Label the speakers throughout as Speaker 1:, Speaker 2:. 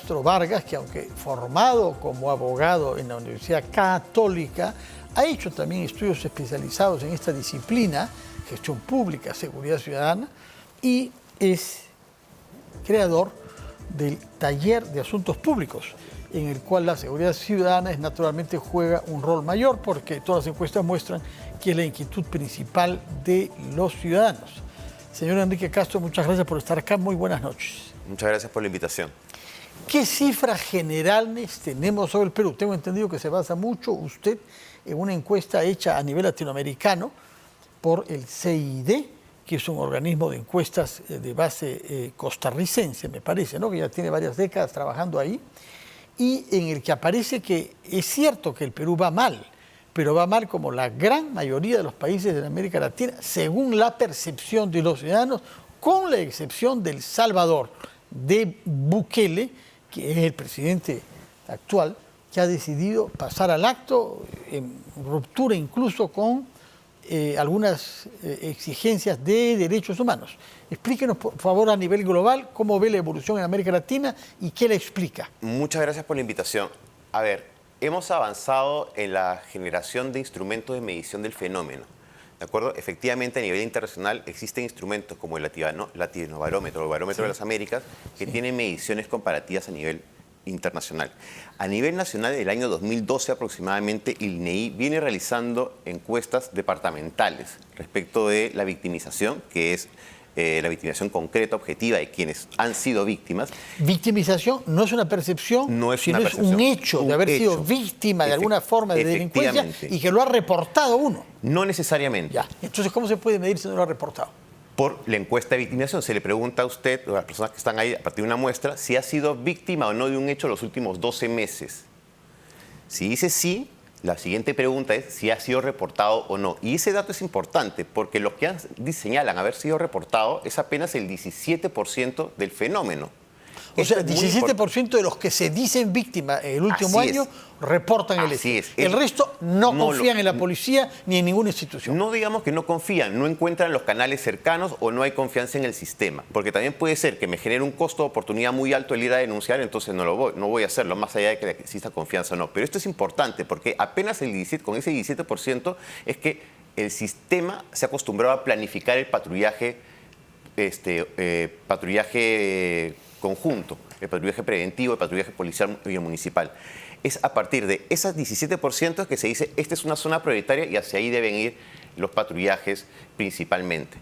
Speaker 1: Castro Vargas, que aunque formado como abogado en la Universidad Católica, ha hecho también estudios especializados en esta disciplina, gestión pública, seguridad ciudadana, y es creador del Taller de Asuntos Públicos, en el cual la seguridad ciudadana naturalmente juega un rol mayor, porque todas las encuestas muestran que es la inquietud principal de los ciudadanos. Señor Enrique Castro, muchas gracias por estar acá. Muy buenas noches.
Speaker 2: Muchas gracias por la invitación.
Speaker 1: ¿Qué cifras generales tenemos sobre el Perú? Tengo entendido que se basa mucho usted en una encuesta hecha a nivel latinoamericano por el CID, que es un organismo de encuestas de base costarricense, me parece, ¿no? Que ya tiene varias décadas trabajando ahí, y en el que aparece que es cierto que el Perú va mal, pero va mal como la gran mayoría de los países de América Latina, según la percepción de los ciudadanos, con la excepción de El Salvador, de Bukele, que es el presidente actual, que ha decidido pasar al acto en ruptura incluso con algunas exigencias de derechos humanos. Explíquenos, por favor, a nivel global, cómo ve la evolución en América Latina y qué le explica.
Speaker 2: Muchas gracias por la invitación. A ver, hemos avanzado en la generación de instrumentos de medición del fenómeno. ¿De acuerdo? Efectivamente, a nivel internacional existen instrumentos como el Latinobarómetro o el Barómetro de las Américas que tienen mediciones comparativas a nivel internacional. A nivel nacional, del año 2012 aproximadamente, el INEI viene realizando encuestas departamentales respecto de la victimización, que es la victimización concreta, objetiva de quienes han sido víctimas.
Speaker 1: Victimización no es una percepción,
Speaker 2: no es
Speaker 1: sino
Speaker 2: una percepción,
Speaker 1: es un hecho de haber sido víctima de alguna forma de delincuencia y que lo ha reportado uno.
Speaker 2: No necesariamente.
Speaker 1: Ya. Entonces, ¿cómo se puede medir si no lo ha reportado?
Speaker 2: Por la encuesta de victimización. Se le pregunta a usted, o a las personas que están ahí a partir de una muestra, si ha sido víctima o no de un hecho los últimos 12 meses. Si dice sí, la siguiente pregunta es si ha sido reportado o no. Y ese dato es importante porque los que señalan haber sido reportado es apenas el 17% del fenómeno.
Speaker 1: O sea, 17% de los que se dicen víctimas en el último año reportan el hecho. El resto no confían en la policía ni en ninguna institución.
Speaker 2: No digamos que no confían, no encuentran los canales cercanos o no hay confianza en el sistema. Porque también puede ser que me genere un costo de oportunidad muy alto el ir a denunciar, entonces no voy a hacerlo, más allá de que exista confianza o no. Pero esto es importante porque apenas con ese 17% es que el sistema se ha acostumbrado a planificar el patrullaje conjunto, el patrullaje preventivo, el patrullaje policial y municipal. Es a partir de esos 17% que se dice, esta es una zona prioritaria y hacia ahí deben ir los patrullajes principalmente.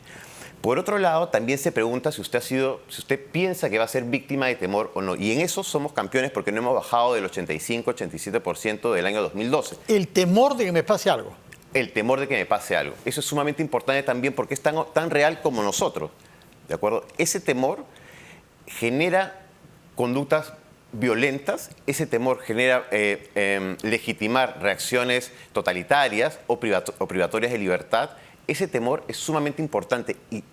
Speaker 2: Por otro lado, también se pregunta si usted piensa que va a ser víctima de temor o no. Y en eso somos campeones porque no hemos bajado del 85-87% del año 2012.
Speaker 1: El temor de que me pase algo.
Speaker 2: El temor de que me pase algo. Eso es sumamente importante también porque es tan real como nosotros. ¿De acuerdo? Ese temor genera conductas violentas, ese temor genera legitimar reacciones totalitarias o privatorias de libertad. Ese temor es sumamente importante y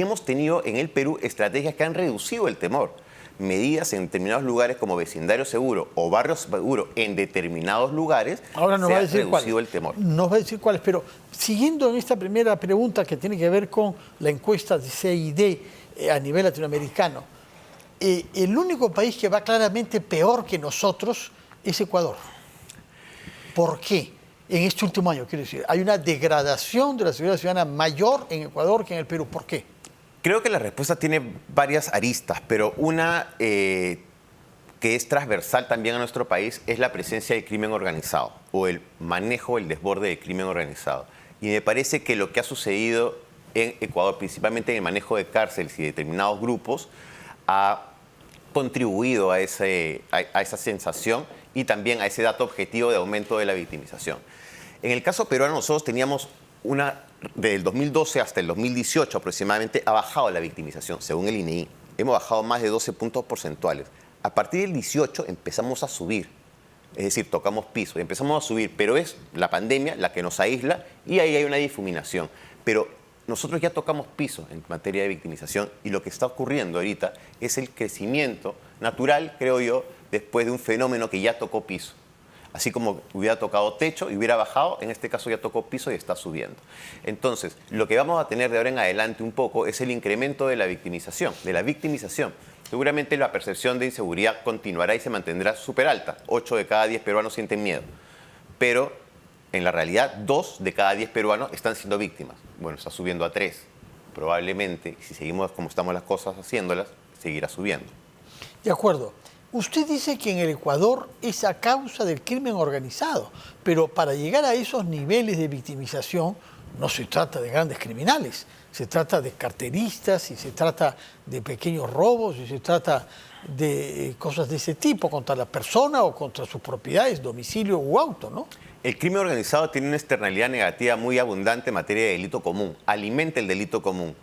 Speaker 2: hemos tenido en el Perú estrategias que han reducido el temor. Medidas en determinados lugares como vecindario seguro o barrio seguro en determinados lugares.
Speaker 1: Ahora nos va a decir
Speaker 2: reducido el temor.
Speaker 1: Nos va a decir cuáles, pero siguiendo en esta primera pregunta que tiene que ver con la encuesta de CID a nivel latinoamericano, el único país que va claramente peor que nosotros es Ecuador. ¿Por qué? En este último año, quiero decir, hay una degradación de la seguridad ciudadana mayor en Ecuador que en el Perú. ¿Por qué?
Speaker 2: Creo que la respuesta tiene varias aristas, pero una que es transversal también a nuestro país es la presencia del crimen organizado o el manejo, el desborde del crimen organizado. Y me parece que lo que ha sucedido en Ecuador, principalmente en el manejo de cárceles y de determinados grupos, ha contribuido a esa sensación y también a ese dato objetivo de aumento de la victimización. En el caso peruano, nosotros teníamos desde el 2012 hasta el 2018 aproximadamente, ha bajado la victimización, según el INEI. Hemos bajado más de 12 puntos porcentuales. A partir del 18 empezamos a subir, es decir, tocamos piso, empezamos a subir, pero es la pandemia la que nos aísla y ahí hay una difuminación. Pero nosotros ya tocamos piso en materia de victimización y lo que está ocurriendo ahorita es el crecimiento natural, creo yo, después de un fenómeno que ya tocó piso. Así como hubiera tocado techo y hubiera bajado, en este caso ya tocó piso y está subiendo. Entonces, lo que vamos a tener de ahora en adelante un poco es el incremento de la victimización, Seguramente la percepción de inseguridad continuará y se mantendrá súper alta. 8 de cada 10 peruanos sienten miedo. Pero en la realidad, 2 de cada 10 peruanos están siendo víctimas. Bueno, está subiendo a 3. Probablemente, si seguimos como estamos las cosas haciéndolas, seguirá subiendo.
Speaker 1: De acuerdo. Usted dice que en el Ecuador es a causa del crimen organizado, pero para llegar a esos niveles de victimización no se trata de grandes criminales, se trata de carteristas y se trata de pequeños robos y se trata de cosas de ese tipo contra la persona o contra sus propiedades, domicilio u auto, ¿no?
Speaker 2: El crimen organizado tiene una externalidad negativa muy abundante en materia de delito común, alimenta el delito común.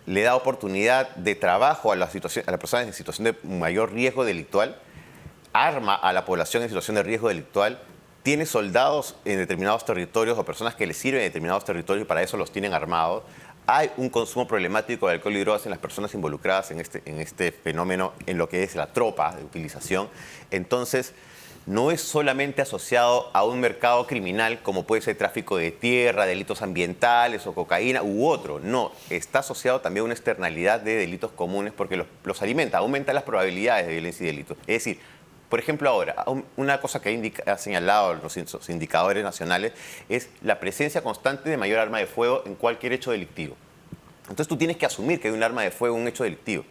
Speaker 2: Le da oportunidad de trabajo a las personas en situación de mayor riesgo delictual, arma a la población en situación de riesgo delictual, tiene soldados en determinados territorios o personas que les sirven en determinados territorios y para eso los tienen armados. Hay un consumo problemático de alcohol y drogas en las personas involucradas en este fenómeno, en lo que es la tropa de utilización. Entonces, no es solamente asociado a un mercado criminal como puede ser tráfico de tierra, delitos ambientales o cocaína u otro. No, está asociado también a una externalidad de delitos comunes porque los alimenta, aumenta las probabilidades de violencia y delitos. Es decir, por ejemplo ahora, una cosa que ha señalado los indicadores nacionales es la presencia constante de mayor arma de fuego en cualquier hecho delictivo. Entonces tú tienes que asumir que hay un arma de fuego en un hecho delictivo,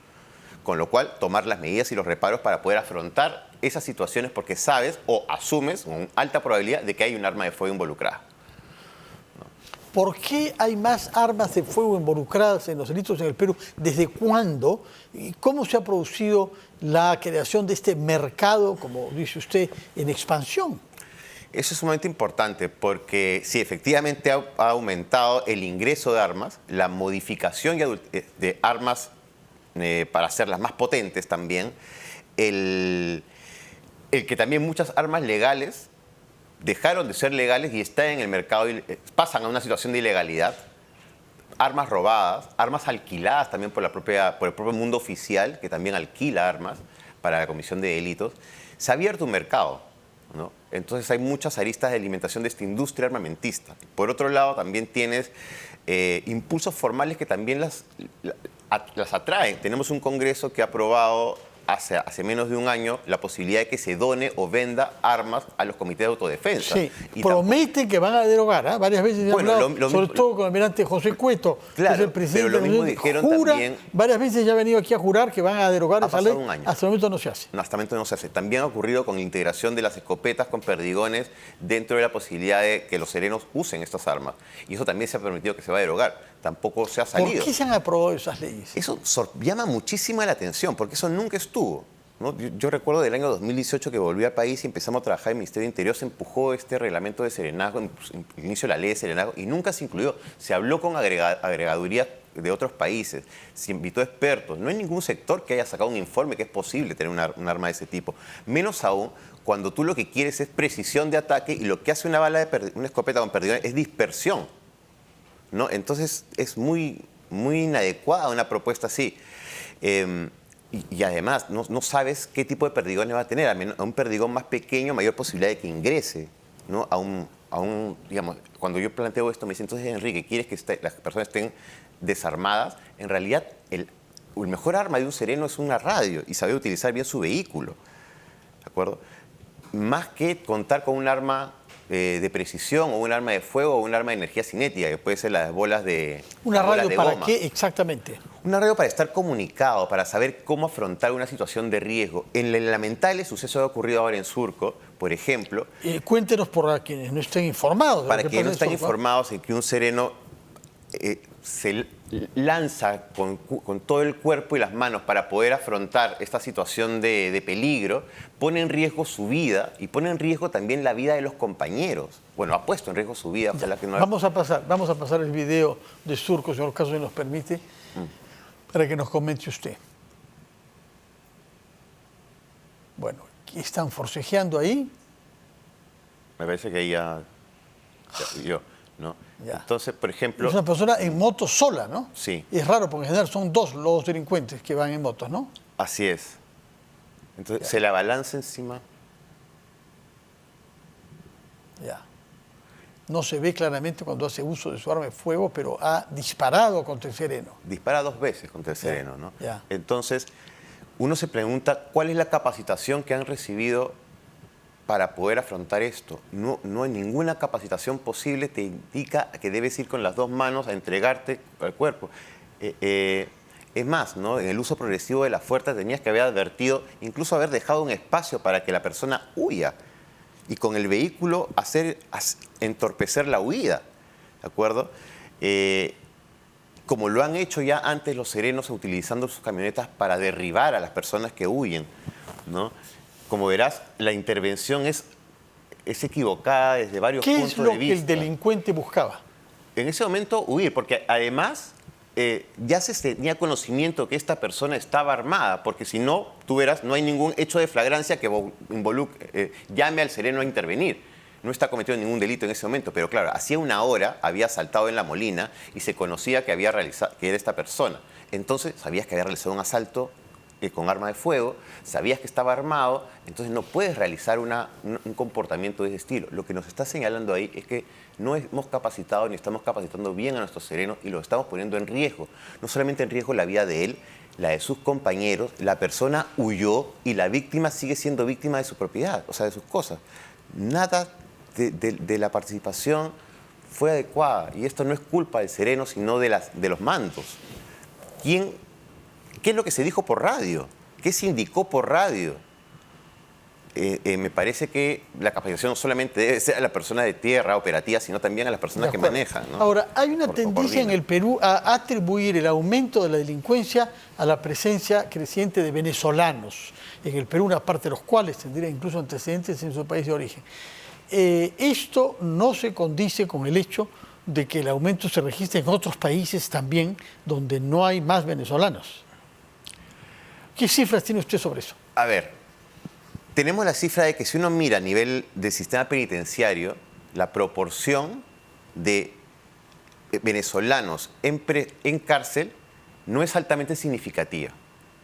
Speaker 2: con lo cual tomar las medidas y los reparos para poder afrontar esas situaciones porque sabes o asumes con alta probabilidad de que hay un arma de fuego involucrada.
Speaker 1: ¿Por qué hay más armas de fuego involucradas en los delitos en el Perú? ¿Desde cuándo? ¿Y cómo se ha producido la creación de este mercado, como dice usted, en expansión?
Speaker 2: Eso es sumamente importante porque sí, efectivamente ha aumentado el ingreso de armas, la modificación de armas para hacerlas más potentes también, el que también muchas armas legales dejaron de ser legales y están en el mercado, pasan a una situación de ilegalidad, armas robadas, armas alquiladas también por el propio mundo oficial, que también alquila armas para la comisión de delitos. Se ha abierto un mercado, ¿no? Entonces hay muchas aristas de alimentación de esta industria armamentista. Por otro lado, también tienes impulsos formales que también las atraen. Tenemos un Congreso que ha aprobado hace menos de un año la posibilidad de que se done o venda armas a los comités de autodefensa.
Speaker 1: Sí, prometen que van a derogar, ¿eh? Varias veces se ha hablado, sobre todo con el almirante José Cueto,
Speaker 2: claro,
Speaker 1: que es el presidente.
Speaker 2: pero lo mismo dijeron también.
Speaker 1: Varias veces ya ha venido aquí a jurar que van a derogar esa ley.
Speaker 2: Un año.
Speaker 1: Hasta el momento no se hace.
Speaker 2: No, hasta el momento no se hace. También ha ocurrido con la integración de las escopetas con perdigones dentro de la posibilidad de que los serenos usen estas armas. Y eso también se ha permitido que se va a derogar. Tampoco se ha salido.
Speaker 1: ¿Por qué se han aprobado esas leyes?
Speaker 2: Eso llama muchísimo la atención, porque eso nunca estuvo, ¿no? Yo recuerdo del año 2018 que volví al país y empezamos a trabajar en el Ministerio de Interior, se empujó este reglamento de serenazgo, el inicio de la ley de serenazgo, y nunca se incluyó. Se habló con agregadurías de otros países, se invitó a expertos. No hay ningún sector que haya sacado un informe que es posible tener un arma de ese tipo. Menos aún cuando tú lo que quieres es precisión de ataque y lo que hace una escopeta con perdigones es dispersión, ¿no? Entonces es muy inadecuada una propuesta así. Y además no sabes qué tipo de perdigones va a tener. A un perdigón más pequeño, mayor posibilidad de que ingrese, ¿no? Digamos, cuando yo planteo esto, me dicen, entonces, Enrique, ¿quieres que las personas estén desarmadas? En realidad, el mejor arma de un sereno es una radio y saber utilizar bien su vehículo, ¿de acuerdo? Más que contar con un arma de precisión o un arma de fuego o un arma de energía cinética, que puede ser las bolas de
Speaker 1: ¿Una radio
Speaker 2: de
Speaker 1: para
Speaker 2: goma.
Speaker 1: qué exactamente?
Speaker 2: Una radio para estar comunicado, para saber cómo afrontar una situación de riesgo. En el lamentable suceso que ha ocurrido ahora en Surco, por ejemplo...
Speaker 1: Cuéntenos para quienes no estén informados.
Speaker 2: Para quienes no están informados en que un sereno se lanza con todo el cuerpo y las manos para poder afrontar esta situación de peligro, pone en riesgo su vida y pone en riesgo también la vida de los compañeros. Bueno, ha puesto en riesgo su vida.
Speaker 1: Vamos a pasar el video de Surco, señor Caso, si nos permite, para que nos comente usted. Bueno, están forcejeando ahí.
Speaker 2: Me parece que ahí ya ¿no?
Speaker 1: Ya.
Speaker 2: Entonces, por ejemplo...
Speaker 1: Es una persona en moto sola, ¿no?
Speaker 2: Sí.
Speaker 1: Y es raro, porque en general son dos los delincuentes que van en motos, ¿no?
Speaker 2: Así es. Entonces, se la balanza encima.
Speaker 1: Ya. No se ve claramente cuando hace uso de su arma de fuego, pero ha disparado contra el sereno.
Speaker 2: Dispara 2 veces contra el sereno, ¿no?
Speaker 1: Ya.
Speaker 2: Entonces, uno se pregunta cuál es la capacitación que han recibido para poder afrontar esto. No hay ninguna capacitación posible, te indica que debes ir con las 2 manos a entregarte al cuerpo. Es más, ¿no? En el uso progresivo de la fuerza tenías que haber advertido, incluso haber dejado un espacio para que la persona huya y con el vehículo entorpecer la huida, ¿de acuerdo? Como lo han hecho ya antes los serenos utilizando sus camionetas para derribar a las personas que huyen, ¿no? Como verás, la intervención es equivocada desde varios puntos de vista.
Speaker 1: ¿Qué es lo que el delincuente buscaba?
Speaker 2: En ese momento huir, porque además ya se tenía conocimiento que esta persona estaba armada, porque si no, tú verás, no hay ningún hecho de flagrancia que llame al sereno a intervenir. No está cometiendo ningún delito en ese momento, pero claro, hacía 1 hora había saltado en La Molina y se conocía que era esta persona. Entonces sabías que había realizado un asalto con arma de fuego, sabías que estaba armado, entonces no puedes realizar un comportamiento de ese estilo. Lo que nos está señalando ahí es que no hemos capacitado ni estamos capacitando bien a nuestros serenos y lo estamos poniendo en riesgo. No solamente en riesgo la vida de él, la de sus compañeros, la persona huyó y la víctima sigue siendo víctima de su propiedad, o sea, de sus cosas. Nada de la participación fue adecuada y esto no es culpa del sereno, sino de los mandos. ¿Qué es lo que se dijo por radio? ¿Qué se indicó por radio? Me parece que la capacitación no solamente debe ser a la persona de tierra operativa, sino también a las personas que manejan, ¿no?
Speaker 1: Ahora, hay una tendencia en el Perú a atribuir el aumento de la delincuencia a la presencia creciente de venezolanos en el Perú, una parte de los cuales tendría incluso antecedentes en su país de origen. Esto no se condice con el hecho de que el aumento se registre en otros países también donde no hay más venezolanos. ¿Qué cifras tiene usted sobre eso?
Speaker 2: A ver, tenemos la cifra de que si uno mira a nivel del sistema penitenciario, la proporción de venezolanos en cárcel no es altamente significativa,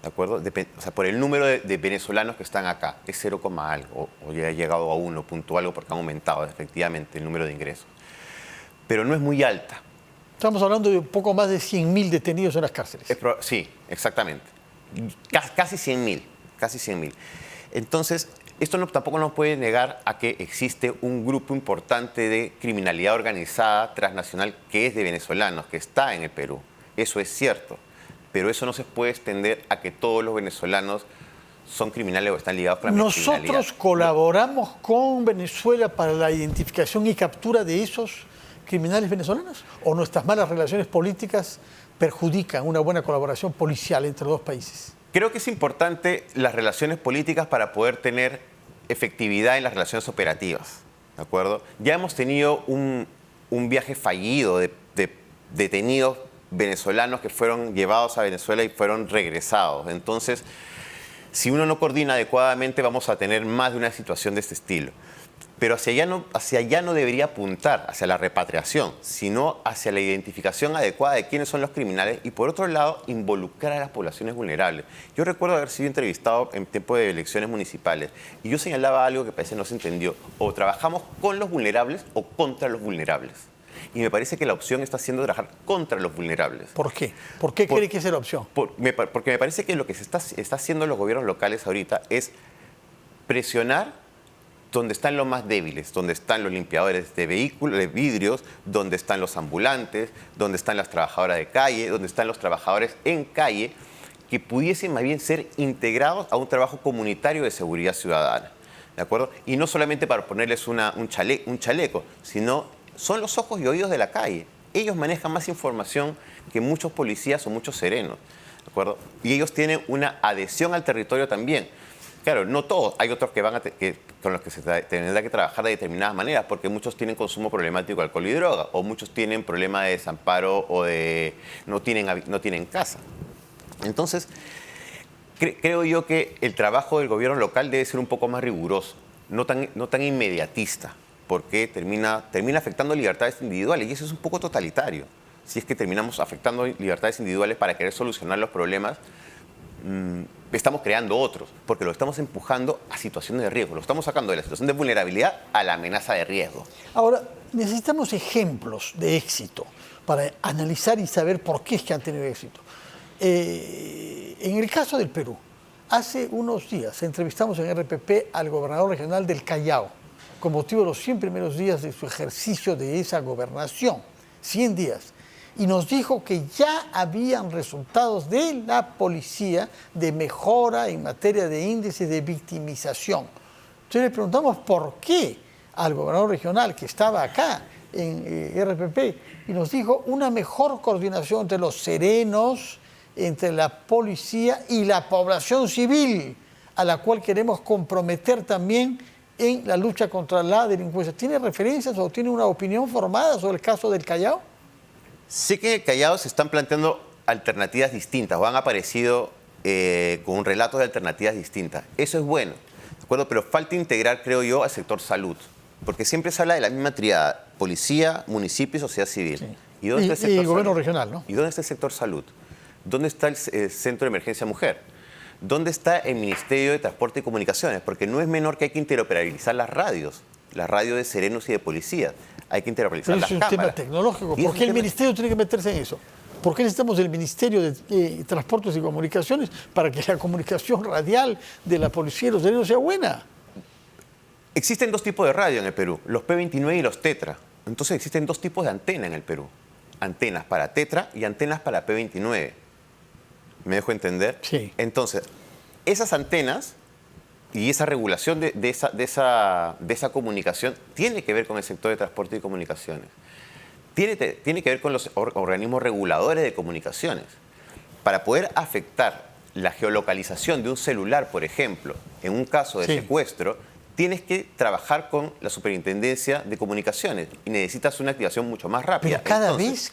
Speaker 2: ¿de acuerdo? O sea, por el número de venezolanos que están acá, es 0, algo, o ya ha llegado a 1, punto algo, porque ha aumentado efectivamente el número de ingresos. Pero no es muy alta.
Speaker 1: Estamos hablando de un poco más de 100.000 detenidos en las cárceles.
Speaker 2: Sí, exactamente. Casi 100.000, casi 100.000. Entonces, esto tampoco nos puede negar a que existe un grupo importante de criminalidad organizada transnacional que es de venezolanos, que está en el Perú. Eso es cierto, pero eso no se puede extender a que todos los venezolanos son criminales o están ligados con la criminalidad.
Speaker 1: ¿Nosotros colaboramos con Venezuela para la identificación y captura de esos criminales venezolanos? ¿O nuestras malas relaciones políticas perjudican una buena colaboración policial entre los 2 países?
Speaker 2: Creo que es importante las relaciones políticas para poder tener efectividad en las relaciones operativas, ¿de acuerdo? Ya hemos tenido un viaje fallido de detenidos venezolanos que fueron llevados a Venezuela y fueron regresados. Entonces, si uno no coordina adecuadamente, vamos a tener más de una situación de este estilo. Pero hacia allá no debería apuntar, hacia la repatriación, sino hacia la identificación adecuada de quiénes son los criminales y, por otro lado, involucrar a las poblaciones vulnerables. Yo recuerdo haber sido entrevistado en tiempo de elecciones municipales y yo señalaba algo que parece no se entendió. O trabajamos con los vulnerables o contra los vulnerables. Y me parece que la opción está siendo trabajar contra los vulnerables.
Speaker 1: ¿Por qué? ¿Por qué cree que esa es la opción?
Speaker 2: Porque me parece que lo que está haciendo los gobiernos locales ahorita es presionar donde están los más débiles, donde están los limpiadores de vehículos, de vidrios, donde están los ambulantes, donde están las trabajadoras de calle, donde están los trabajadores en calle, que pudiesen más bien ser integrados a un trabajo comunitario de seguridad ciudadana, ¿de acuerdo? Y no solamente para ponerles un chaleco, sino son los ojos y oídos de la calle. Ellos manejan más información que muchos policías o muchos serenos, ¿de acuerdo? Y ellos tienen una adhesión al territorio también. Claro, no todos. Hay otros que con los que se tendrá que trabajar de determinadas maneras, porque muchos tienen consumo problemático de alcohol y droga, o muchos tienen problema de desamparo o no tienen casa. Entonces, creo yo que el trabajo del gobierno local debe ser un poco más riguroso, no tan inmediatista, porque termina afectando libertades individuales, y eso es un poco totalitario. Si es que terminamos afectando libertades individuales para querer solucionar los problemas, estamos creando otros, porque lo estamos empujando a situaciones de riesgo, lo estamos sacando de la situación de vulnerabilidad a la amenaza de riesgo.
Speaker 1: Ahora, necesitamos ejemplos de éxito para analizar y saber por qué es que han tenido éxito. En el caso del Perú, hace unos días entrevistamos en RPP al gobernador regional del Callao, con motivo de los 100 primeros días de su ejercicio de esa gobernación, 100 días, y nos dijo que ya habían resultados de la policía de mejora en materia de índice de victimización. Entonces le preguntamos por qué al gobernador regional que estaba acá en RPP y nos dijo una mejor coordinación entre los serenos, entre la policía y la población civil, a la cual queremos comprometer también en la lucha contra la delincuencia. ¿Tiene referencias o tiene una opinión formada sobre el caso del Callao?
Speaker 2: Sé que en el Callao se están planteando alternativas distintas o han aparecido con un relato de alternativas distintas. Eso es bueno, ¿de acuerdo? Pero falta integrar, creo yo, al sector salud, porque siempre se habla de la misma triada, policía, municipio y sociedad civil.
Speaker 1: Sí.
Speaker 2: ¿Y dónde está el sector
Speaker 1: gobierno
Speaker 2: salud?
Speaker 1: regional, ¿no?
Speaker 2: ¿Y dónde está el sector salud? ¿Dónde está el Centro de Emergencia Mujer? ¿Dónde está el Ministerio de Transporte y Comunicaciones? Porque no es menor que hay que interoperabilizar las radios de serenos y de policía. Hay que interoperabilizar
Speaker 1: Pero
Speaker 2: las
Speaker 1: es un tema
Speaker 2: cámaras.
Speaker 1: tecnológico. ¿Por qué el ministerio tiene que meterse en eso? ¿Por qué necesitamos el Ministerio de Transportes y Comunicaciones para que la comunicación radial de la policía y los serenos sea buena?
Speaker 2: Existen dos tipos de radio en el Perú, los P29 y los Tetra. Entonces existen dos tipos de antena en el Perú. Antenas para Tetra y antenas para P29. ¿Me dejo entender?
Speaker 1: Sí.
Speaker 2: Entonces, esas antenas y esa regulación de esa comunicación tiene que ver con el sector de transporte y comunicaciones. Tiene que ver con los organismos reguladores de comunicaciones. Para poder afectar la geolocalización de un celular, por ejemplo, en un caso de secuestro, tienes que trabajar con la Superintendencia de Comunicaciones y necesitas una activación mucho más rápida.
Speaker 1: Pero cada vez.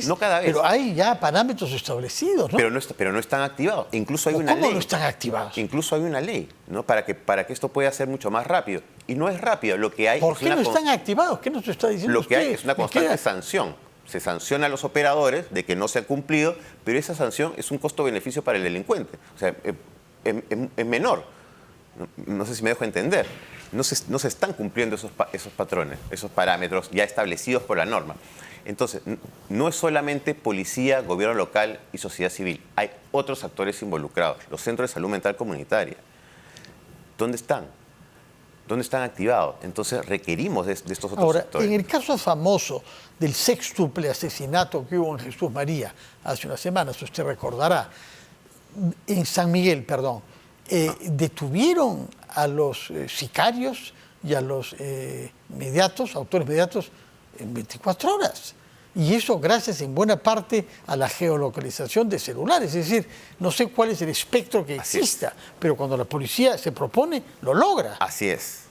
Speaker 2: No cada vez.
Speaker 1: Pero hay ya parámetros establecidos, ¿no?
Speaker 2: Pero no están activados. Incluso hay una ley.
Speaker 1: ¿Cómo no están activados?
Speaker 2: Incluso hay una ley, ¿no? Para que esto pueda ser mucho más rápido. Y no es rápido. Lo que hay
Speaker 1: ¿Por qué no están activados? ¿Qué nos está diciendo
Speaker 2: Lo que
Speaker 1: usted?
Speaker 2: hay es una constante sanción. Se sanciona a los operadores de que no se han cumplido, pero esa sanción es un costo-beneficio para el delincuente. O sea, es menor. No sé si me dejo entender. No se están cumpliendo esos patrones, esos parámetros ya establecidos por la norma. Entonces, no es solamente policía, gobierno local y sociedad civil. Hay otros actores involucrados. Los centros de salud mental comunitaria. ¿Dónde están? ¿Dónde están activados? Entonces, requerimos de estos otros actores.
Speaker 1: En el caso famoso del sextuple asesinato que hubo en Jesús María hace unas semanas, usted recordará, en San Miguel, perdón, detuvieron a los sicarios y a los autores mediatos en 24 horas. Y eso gracias en buena parte a la geolocalización de celulares. Es decir, no sé cuál es el espectro que exista, pero cuando la policía se propone, lo logra.
Speaker 2: Así es,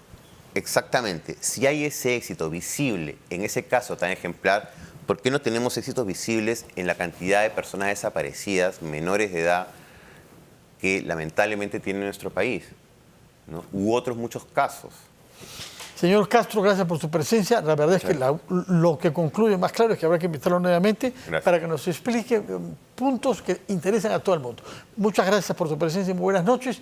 Speaker 2: exactamente. Si hay ese éxito visible en ese caso tan ejemplar, ¿por qué no tenemos éxitos visibles en la cantidad de personas desaparecidas, menores de edad, que lamentablemente tiene nuestro país, ¿no? U otros muchos casos?
Speaker 1: Señor Castro, gracias por su presencia. La verdad es que lo que concluye más claro es que habrá que invitarlo nuevamente para que nos explique puntos que interesan a todo el mundo. Muchas gracias por su presencia y muy buenas noches.